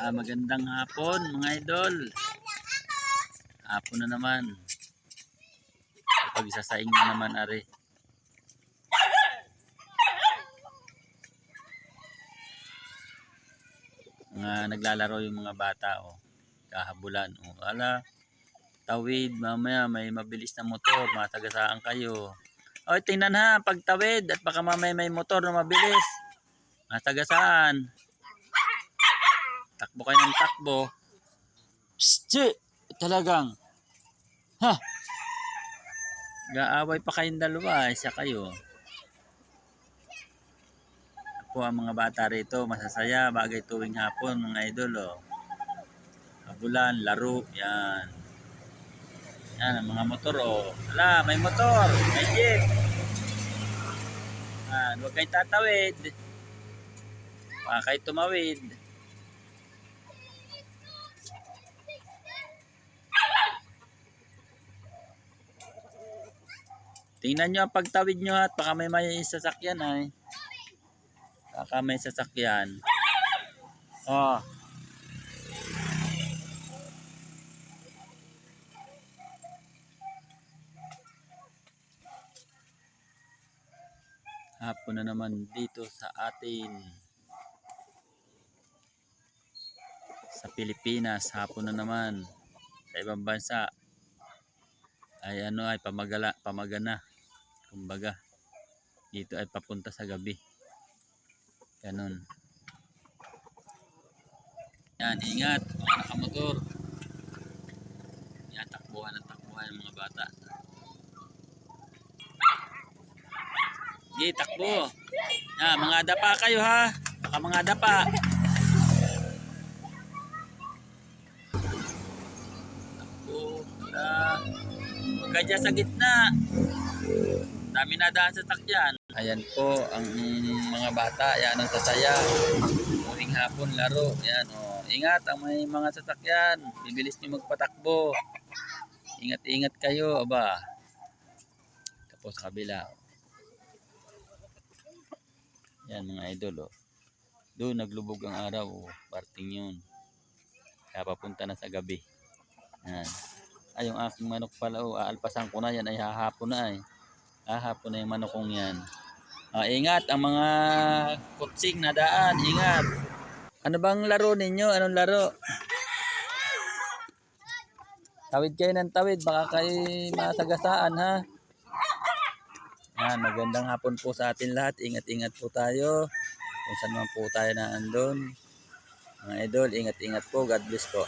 Magandang hapon mga idol. Hapon na naman. Pagsasaing na naman are. Naglalaro yung mga bata kahabulan. Ala, tawid mamaya may mabilis na motor, matagasaan kayo. Tingnan ha, pagtawid at baka mamaya may motor na mabilis. Matagasaan. Takbo kayo ng takbo. Psst! Talagang. Ha! Gaaway pa kayong dalawa, isa kayo. Po ang mga bata rito, masasaya, bagay tuwing hapon mga idol. Habulan, laro, yan. Yan ang mga motor Ala, may motor, may jeep. Huwag kayong tatawid. Baka kayo tumawid. Tingnan nyo ang pagtawid nyo at baka may sasakyan ay. Baka may sasakyan. Hapon na naman dito sa atin. Sa Pilipinas, hapon na naman. Sa ibang bansa ay pamagana. Kumbaga, dito ay papunta sa gabi. Ganon. Yan, ingat mga nakamotor. Yan, takbuhan ng mga bata. Sige, takbo. Yan, mga dapa kayo ha. Baka mga dapa. Takbo. Huwag ka dyan sa gitna. Dami na daan sa takyan. Ayan po ang mga bata. Yan ang sasaya. Tuwing hapon laro. Yan Ingat ang may mga sasakyan. Bibilis nyo magpatakbo. Ingat-ingat kayo. Aba. Tapos sa kabila. Yan mga idol. Doon naglubog ang araw. Parting yun. Kaya papunta na sa gabi. Yan. Yung aking manok pala. Aalpasan ko na yan. Ay hahapon na ay. Hahapon na yung manokong yan. Ingat ang mga kutsing na daan. Ingat. Ano bang laro ninyo? Anong laro? Tawid kayo ng tawid. Baka kayo matagasaan ha. Magandang hapon po sa atin lahat. Ingat-ingat po tayo. Kung saan man po tayo na andun. Mga idol, ingat-ingat po. God bless po.